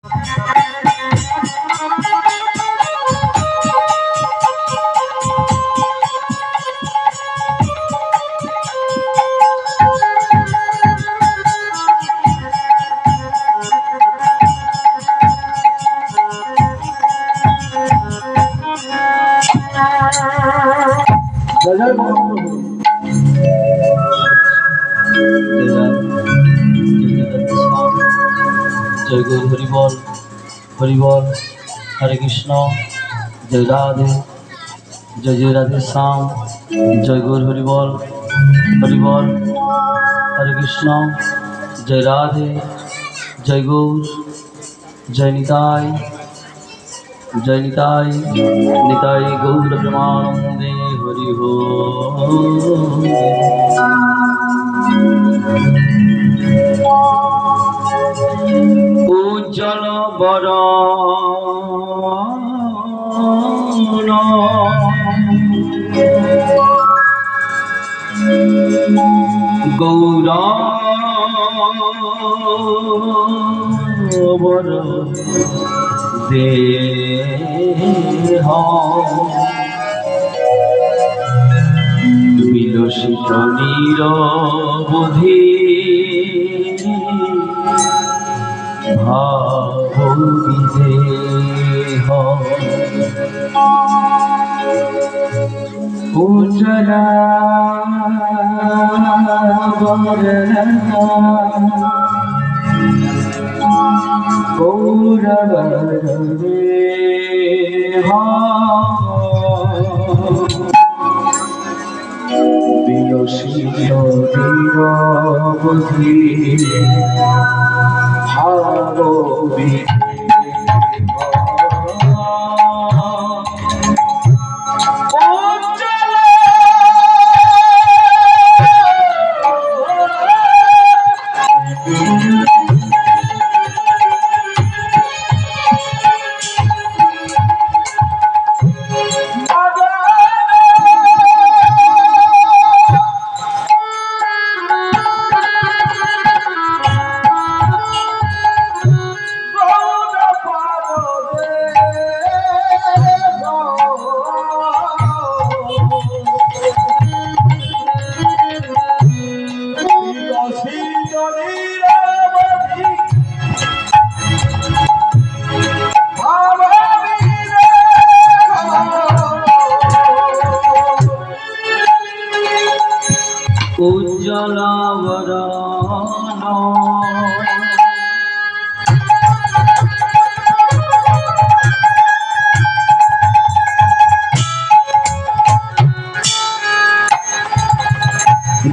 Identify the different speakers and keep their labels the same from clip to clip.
Speaker 1: जय गुरु हरिबोल हरिबोल। हरे कृष्ण। जय राधे। जय जय राधे श्याम। जय गुरु हरिबोल हरिबोल। हरे कृष्ण। जय राधे। जय गौर। जय निताई। जय निताई निताई गौर प्रेमानंदे हरि बोल। उज्जल बरन गौरवर देह বিলসিত নিরবধি ভাববিদেহ উজ্জ্বলা গৌরবর দেহ বিলসিত নিরবধি ভাববিদেহ উজ্জ্বল বরণ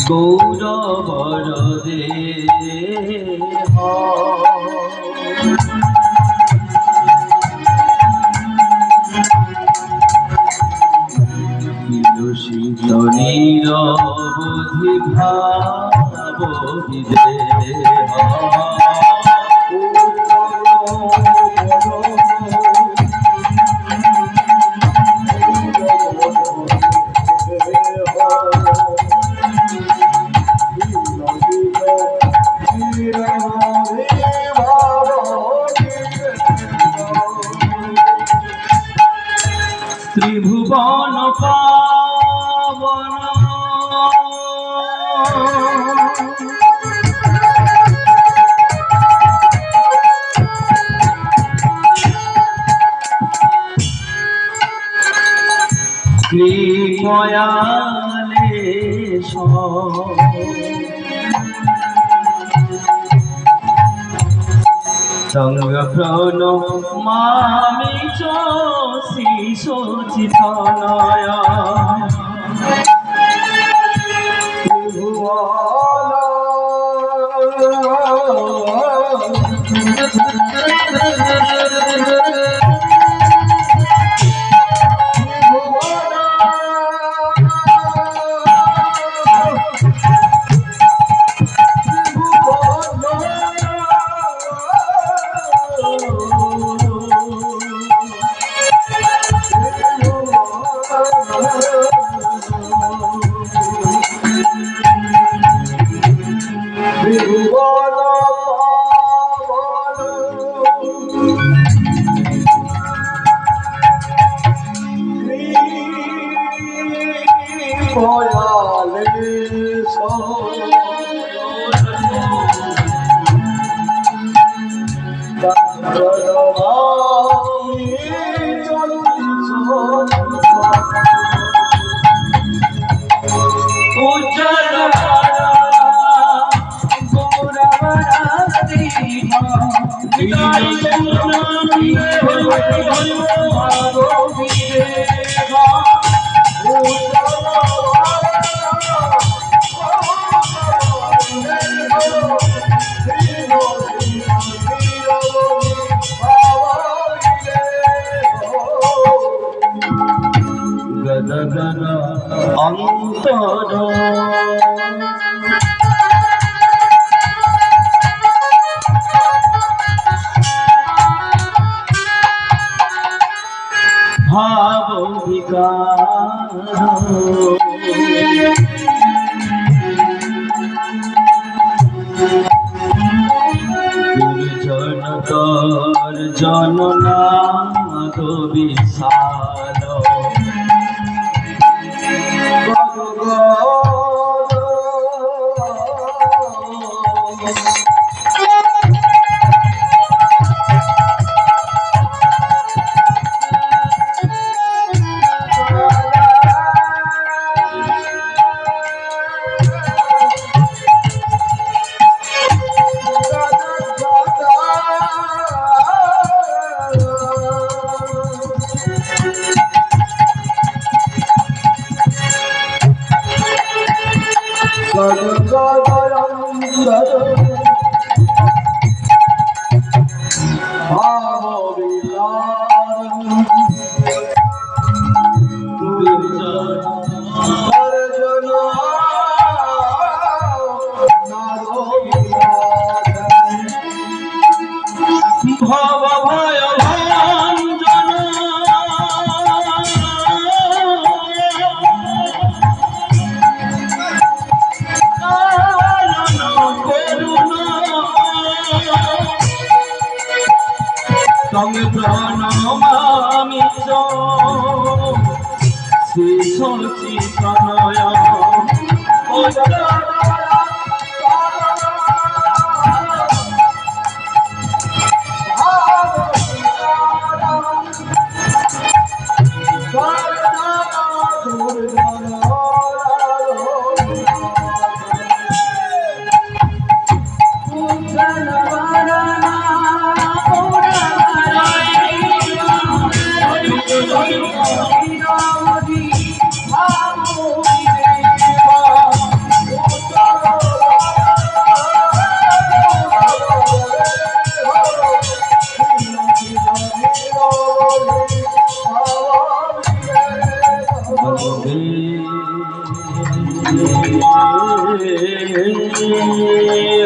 Speaker 1: গৌরবর দেহ বিলসিত নিরবধি ভাববিদেহ ত্রিভুবন পাবন কৃপয়ালে সঙ্গপ্রণ মামি শিশোচিতনয় অন্তর ভাব বিকার দুর্জনতর জননাদ বিশাল প্রণমামি শ্রী সচিতনয়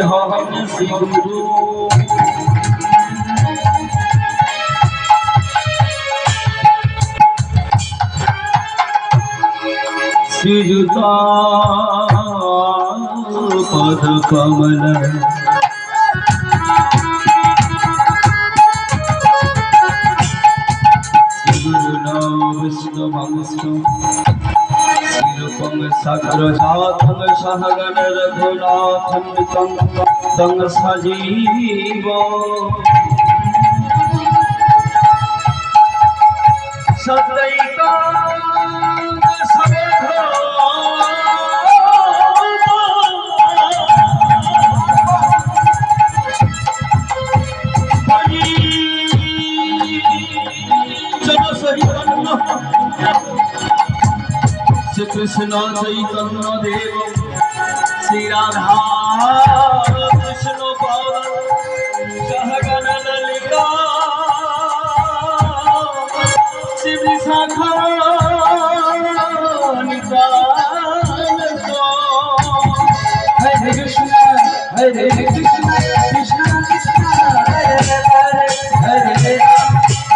Speaker 1: হম সিন্ধু শ্রীযুতা পদ কমল বিষ্ণু ভংষ্ণু শ্রীরূপং সাগ্রজাতং সহগণ রঘুনাথং তং সজীব সদৈকা श्री कृष्ण चैतन्य देव श्री राधा कृष्ण पाद सहगण ललिता श्री विशाखा हरे कृष्ण कृष्ण कृष्ण हरे हरे हरे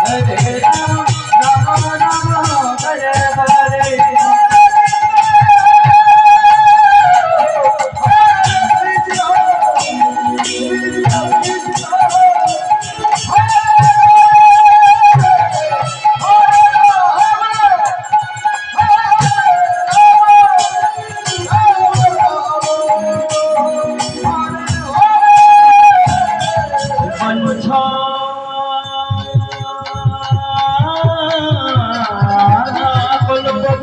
Speaker 1: हरे राम राम राम हरे हरे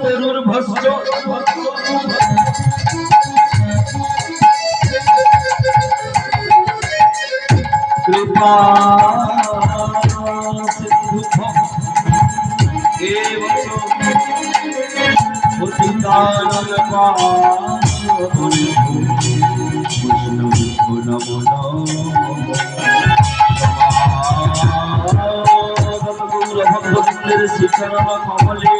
Speaker 1: তরুর ভস্য কৃপা সিন্ধু পতিতানন ভক্তদের শিখরণ কমলে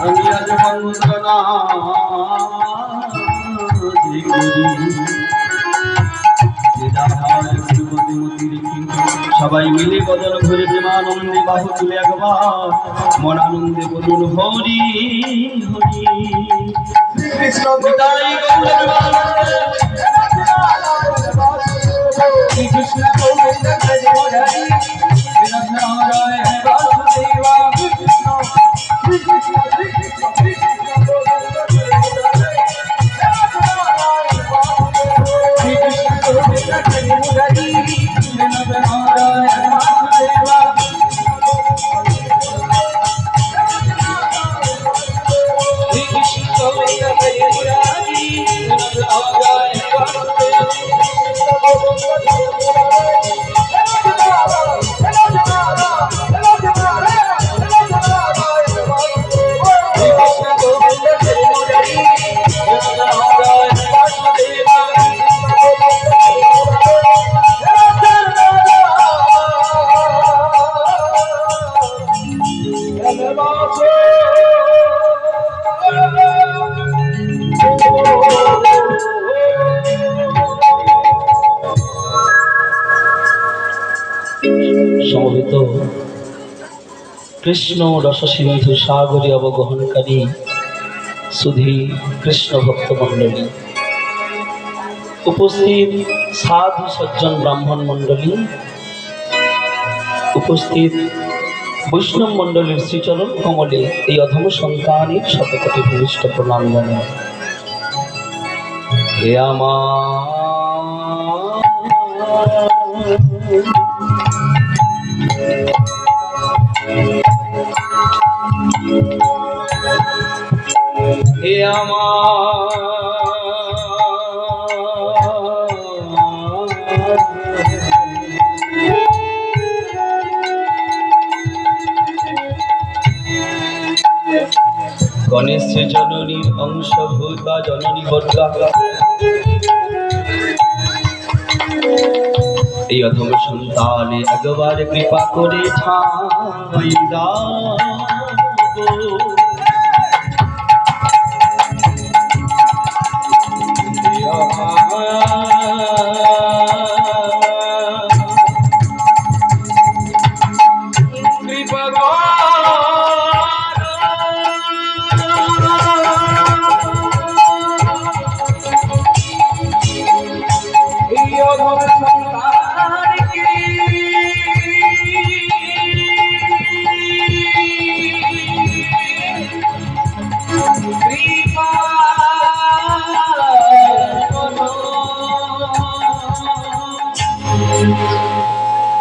Speaker 1: আমি আজ বন্দনা সবাই মিলে বদল ভরে প্রেমানন্দে বাহু তুলে একবার মন আনন্দে বলুন হরি হরি কৃষ্ণ বিদায় শ্রী কৃষ্ণ গোবিন্দ হরি হরি নারায়ণ বাসুদেবা কৃষ্ণ শ্রী কৃষ্ণ শ্রী কৃষ্ণ শ্রী কৃষ্ণ সমবেত কৃষ্ণ রসসিন্ধু সাগরে অবগহনকারী সুধী কৃষ্ণ ভক্ত মণ্ডলী, উপস্থিত সাধু সজ্জন ব্রাহ্মণ মণ্ডলী, উপস্থিত বৈষ্ণব মণ্ডলীর শ্রীচরণ কমলে এই অধম সন্তানের শতকোটি ভূমিষ্ঠ প্রণাম জানাই। হে গণেশ জননীর অংশভূতা জননী বর্গা এই অধম সন্তানে একবার কৃপা করে ঠাঁই দাও।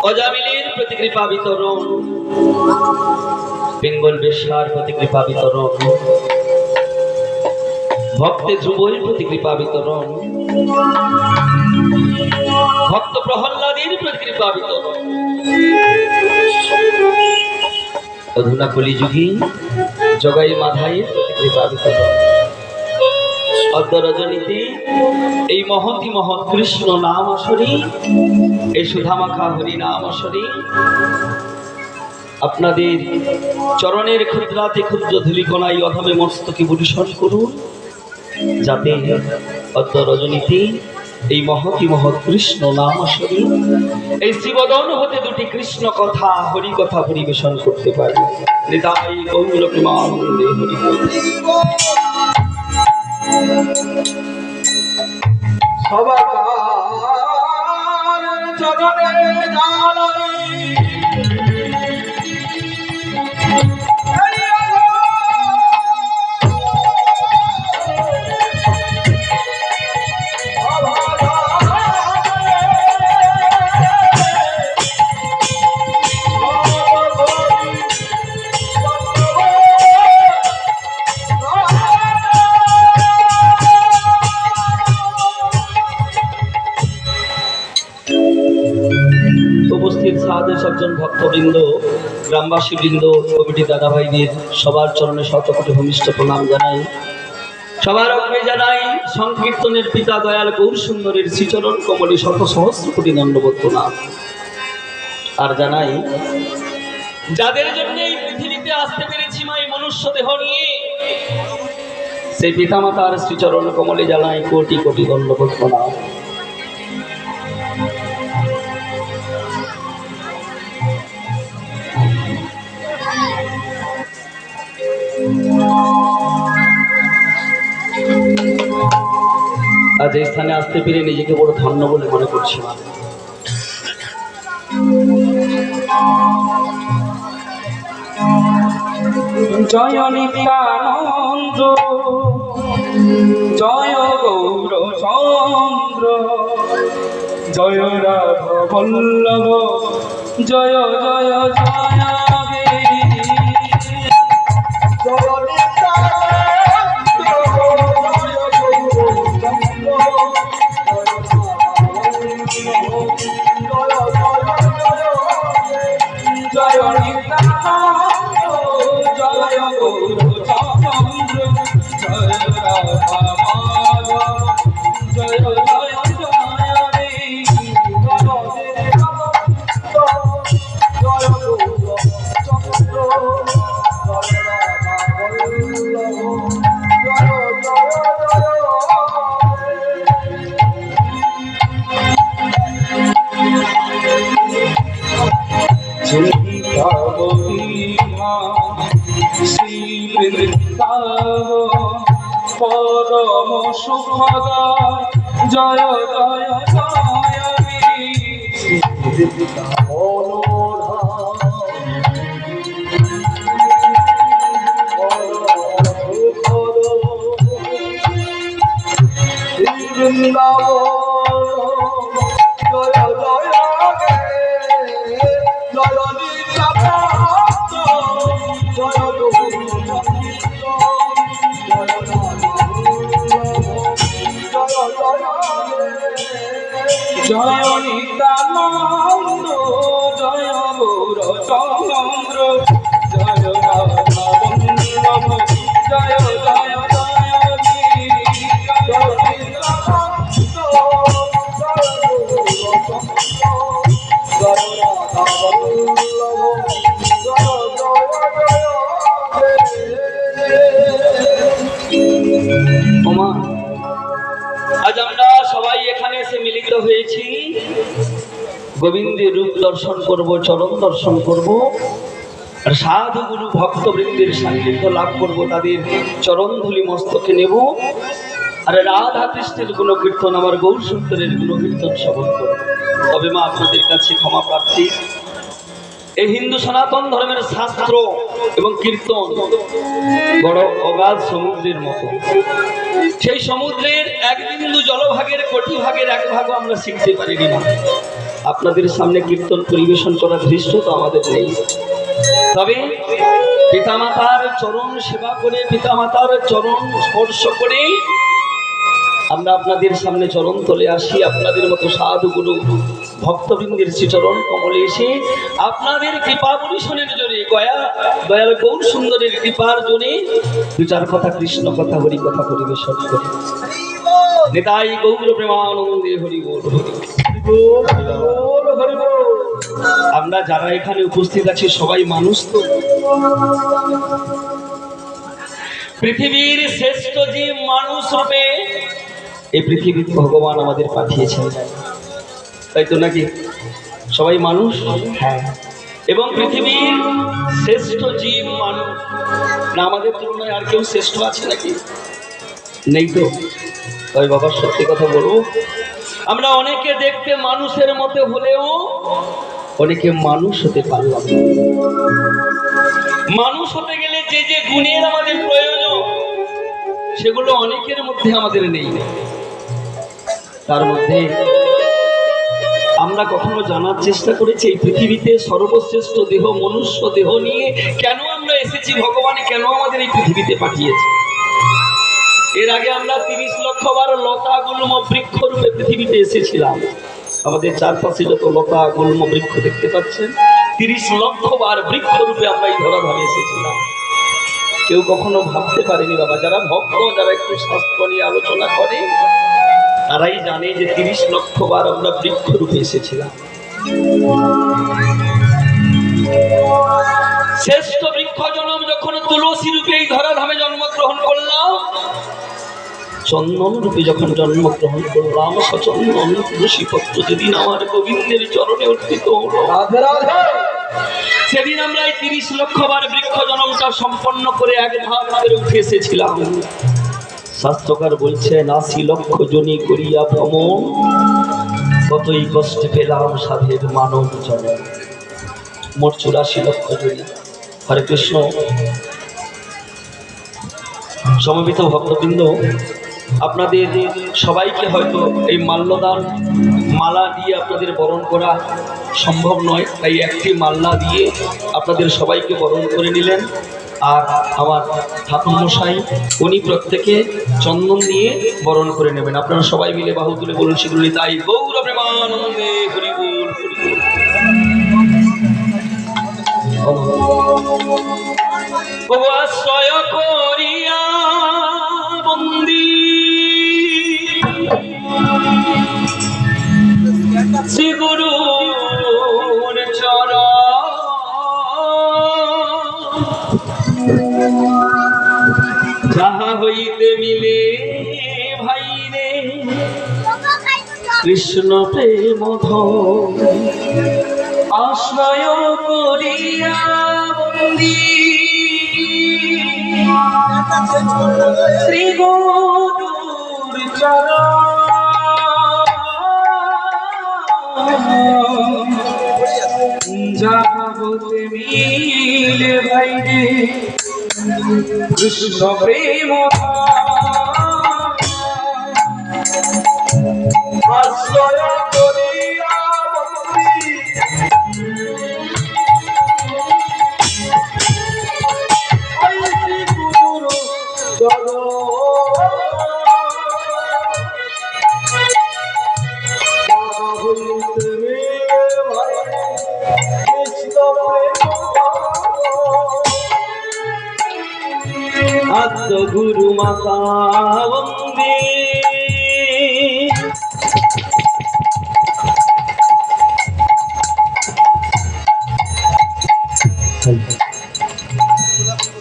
Speaker 1: অজামিলের প্রতি কৃপা বিতরণ, বেঙ্গল বেশ্যার প্রতি কৃপা বিতরণ, ভক্তে ধ্রুবের প্রতি কৃপা বিতরণ, ভক্ত প্রহ্লাদের প্রতি কৃপা বিতরণ, অধুনা কলিযুগী জগাই মাধায়ের প্রতি কৃপা বিতরণ। অদ্য রজনীতে এই মহতি মহৎ কৃষ্ণ নাম আসরে, এই সুধামাখা হরি নাম আসরে আপনাদের চরণের ক্ষুদ্রাতে ক্ষুদ্র ধূলিকণাই অধমে মস্তকে পরিশন করুন, যাতে অদ্য রজনীতে এই মহতি মহৎ কৃষ্ণ নাম আসরে এই শিবদন হতে দুটি কৃষ্ণ কথা হরি কথা পরিবেশন করতে পারি। হৃদয় গৌর প্রেমানন্দে হরি সবার চরণে উপস্থিত সাহায্য সজ্জন ভক্তবৃন্দ, গ্রামবাসী বৃন্দ, কমিটি দাদা ভাইদের সবার চরণে শতকোটি ভূমিষ্ঠ প্রণাম জানাই। সবার অগ্রে জানাই সংকীর্তনের পিতা দয়াল গৌর সুন্দরের শ্রীচরণ কমলে শত সহস্র কোটি দণ্ডবোধ প্রণাম। আর জানাই যাদের জন্য এই পৃথিবীতে আসতে পেরেছি মাই মনুষ্য দেহ নিয়ে, সেই পিতামাতার শ্রীচরণ কমলে জানাই কোটি কোটি দণ্ডবোধ প্রণাম। আজ এই স্থানে আসতে পেরে নিজেকে বড় ধন্য বলে মনে করছিলাম।
Speaker 2: জয় নিত্যানন্দ, জয় গৌর চন্দ্র, জয় রাধা বল্লভ, জয় জয় জয় গে। জয় নিত্যানন্দ, জয় গৌর চন্দ্র, জয় রাধা মাধব, জয় জয় জয় রে। শ্রী বৃন্দাবন পরম সুখদায়, জয় জয় জয় শ্রী
Speaker 3: বৃন্দাবন জয় জয় গে, জয় নিত্যানন্দ, জয় গৌর চন্দ্র, জয় রাধা বল্লভ, জয় জয় গে।
Speaker 2: জয় নিত্যানন্দ, জয় গৌর চন্দ্র, জয় রাধা বল্লভ, জয় জয় জয় রে।
Speaker 3: জয় নিত্যানন্দ, জয় গৌর চন্দ্র, জয় রাধা বল্লভ, জয় জয় জয় গে।
Speaker 1: ওমা, আজ আমরা সবাই এখানে এসে মিলিত হয়েছি গোবিন্দের রূপ দর্শন করব, চরণ দর্শন করব, আর সাধু গুরু ভক্তবৃন্দের সান্নিধ্য লাভ করব, তাদের চরণ ধুলি মস্তকে নেব, আর রাধা কৃষ্ণের গুণকীর্তন, আমার গৌর সুন্দরের গুণকীর্তন শ্রবণ করব। তবে মা আপনাদের কাছে ক্ষমা প্রার্থী, এই হিন্দু সনাতন ধর্মের শাস্ত্র এবং কীর্তন বড় অগাধ সমুদ্রের মতো। সেই সমুদ্রের এক বিন্দু জলভাগের কোটি ভাগের এক ভাগও আমরা শিখতে পারিনি না। আপনাদের সামনে কীর্তন পরিবেশন করার ধৃষ্টতা আমাদের নেই। তবে পিতামাতার চরণ সেবা করে, পিতামাতার চরণ স্পর্শ করে আমরা আপনাদের সামনে চরণ তলে আসি। আপনাদের মতো সাধু গুরু ভক্তবৃন্দের শ্রীচরণ কমলে এসে আপনাদের কৃপা পরিশনের জন্য, দয়াল গৌর সুন্দরের কৃপার জন্য দু চার কথা কৃষ্ণ কথা হরি কথা পরিবেশন করি। নেতাই গৌর প্রেমানন্দে হরি বল, হরি বল। আমরা যারা এখানে উপস্থিত আছি সবাই মানুষ তো। পৃথিবীর শ্রেষ্ঠ জীব মানুষ রূপে এই পৃথিবীর ভগবান আমাদের পাঠিয়েছেন, তাই তো নাকি? সবাই মানুষ, হ্যাঁ। এবং পৃথিবীর শ্রেষ্ঠ জীব মানুষ, না আমাদের তুলনায় আর কেউ শ্রেষ্ঠ আছে নাকি? নেই তো। তাই বাবা সত্যি কথা বলবো, আমরা অনেকে দেখতে মানুষের মতো হলেও অনেকে মানুষ হতে পারলাম না। মানুষ হতে গেলে যে যে গুণের আমাদের প্রয়োজন সেগুলো অনেকের মধ্যে আমাদের নেই। তার মধ্যে আমরা কখনো জানার চেষ্টা করেছি এই পৃথিবীতে সর্বশ্রেষ্ঠ দেহ মনুষ্য দেহ নিয়ে কেন আমরা এসেছি, ভগবান কেন আমাদের এই পৃথিবীতে পাঠিয়েছে? এর আগে আমরা 30 লক্ষ বার লতা গুল্ম বৃক্ষ রূপে পৃথিবীতে এসেছিলাম, আমাদের চারপাশে যত লতা গুল্ম বৃক্ষ দেখতে পাচ্ছেন, 30 লক্ষ বার বৃক্ষ রূপে আমরা এই ধরাধামে এসেছিলাম। কেউ কখনো ভাবতে পারেনি বাবা, যারা ভক্ত, যারা একটু শাস্ত্র নিয়ে আলোচনা করে, তারাই জানে যে 30 লক্ষ বার আমরা বৃক্ষ রূপে এসেছিলাম। শ্রেষ্ঠ বৃক্ষ জন্ম যখন তুলসী রূপে এই ধরাধামে জন্মগ্রহণ করলাম, চন্দন রূপে যখন জন্মগ্রহণ করলাম, সচন্দন তুলসী পত্র যেদিন আমার গোবিন্দের চরণে অর্পিত হলো, সেদিন আমরা এই 30 লক্ষ বার বৃক্ষ জন্মটা সম্পন্ন করে এক ধাপ করে উঠে এসেছিলাম। শাস্ত্রকার বলছেন 80 লক্ষ জনি করিয়া ভ্রমণ, কতই কষ্টে পেলাম সাধের মানব জন্ম। মোট 84 লক্ষ জনি। হরে কৃষ্ণ। সমবেত ভক্তবৃন্দ, আপনাদের সবাইকে হয়তো এই মাল্যদান মালা দিয়ে আপনাদের বরণ করা সম্ভব নয়, তাই একটি মাল্লা দিয়ে আপনাদের সবাইকে বরণ করে নিলেন। আর আমার ঠাকুর মশাই উনি প্রত্যেকে চন্দন দিয়ে বরণ করে নেবেন। আপনারা সবাই মিলে বাহু তুলে বলুন সেগুলি তাই গৌর প্রেমানন্দে হরি বল হরি বল। আশ্রয় করিয়া বন্দী শ্রী গুরুর চরণ, যাহা হইতে মিলে ভাই রে কৃষ্ণ প্রেম ধন, আশ্রয় করিয়া বন্দী শ্রী গুরুর চরণ, যাহা হইতে মিলে ভাই রে কৃষ্ণ প্রেম আশ্রয় করিয়া গুরু আদ্য গুরু মাতা বন্দে।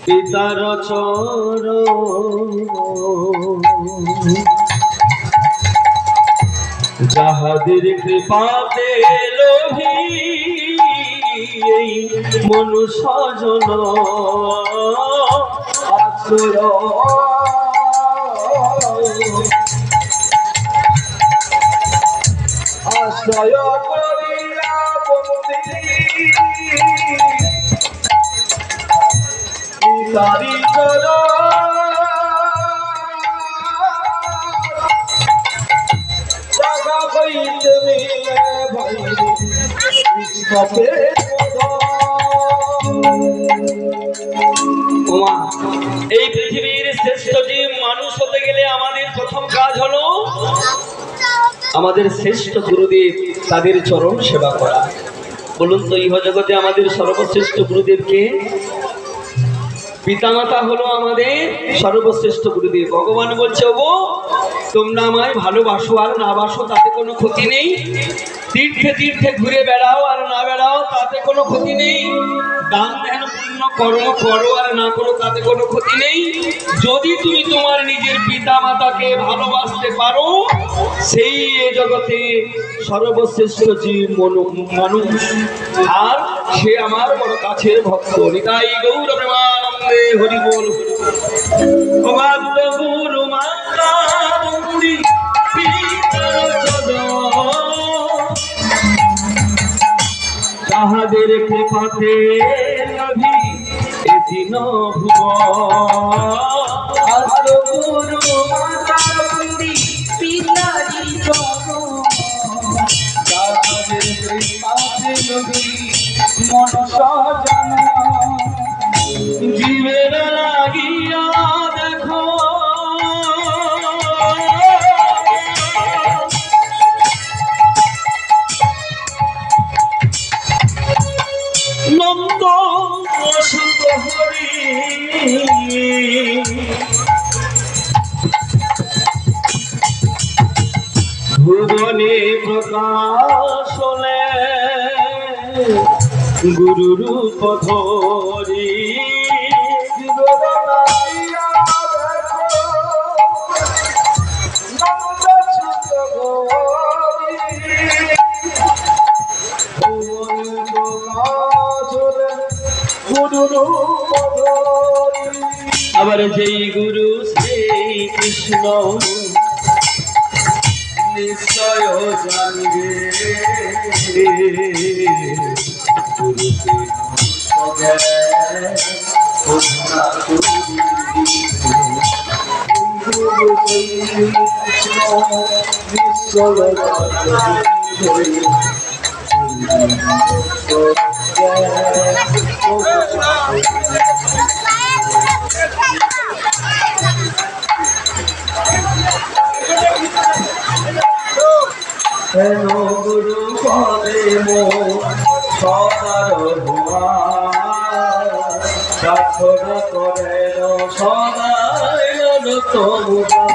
Speaker 1: পিতার চরণ যাহাদের কৃপাতে লোভী এই মনুষ্য জন আশ্রয় করিয়া তারি চর জাগা হইতে মিলে ভাই এই পৃথিবীর শ্রেষ্ঠ জীব মানুষ হতে গেলে আমাদের প্রথম কাজ হলো আমাদের শ্রেষ্ঠ গুরুদেব তাদের চরণ সেবা করা। বলুন তো ইহ জগতে আমাদের সর্বশ্রেষ্ঠ গুরুদেবকে? পিতামাতা হলো আমাদের সর্বশ্রেষ্ঠ গুরুদেব। ভগবান বলছে, ওগো তোমরা আমায় ভালোবাসো আর না বাসো তাতে কোনো ক্ষতি নেই, তীর্থে তীর্থে ঘুরে বেড়াও আর না বেড়াও তাতে কোনো ক্ষতি নেই, দান ধ্যান পূর্ণ কর্ম করো আর না করো তাতে কোনো ক্ষতি নেই, যদি তুমি তোমার নিজের পিতা মাতাকে ভালোবাসতে পারো সেই এ জগতে সর্বশ্রেষ্ঠ জীব মানুষ, আর সে আমার বড় কাছের ভক্ত। নিতাই গৌর প্রেমানন্দে হরি বল। গুরু মাতা বন্দী তাহাদের কৃপাতে নভি এদিন ভুব, গুরু মাতা বন্দী পিতারি চরণ তাহাদের কৃপাতে নভি মনুষ্য জন জীবের লাগিয়া দেখো ভুবনে প্রকাশ হলে গুরু রূপ ধরি
Speaker 3: জীবনাইয়া দেখো নন্দ সুত গৌরী ভুবন প্রকাশরে গুরু রূপ ধরি।
Speaker 1: আবার যেই গুরু শ্রী কৃষ্ণ
Speaker 3: নিশ্চয় জানবে গুরুকে সজ্ঞান সাধনা করিবে। গুরু কৃষ্ণ নিশ্চয় জানবে হেন গুরু পদে সদার ভুয়া প্রার্থনা করেন সদায় তোমরা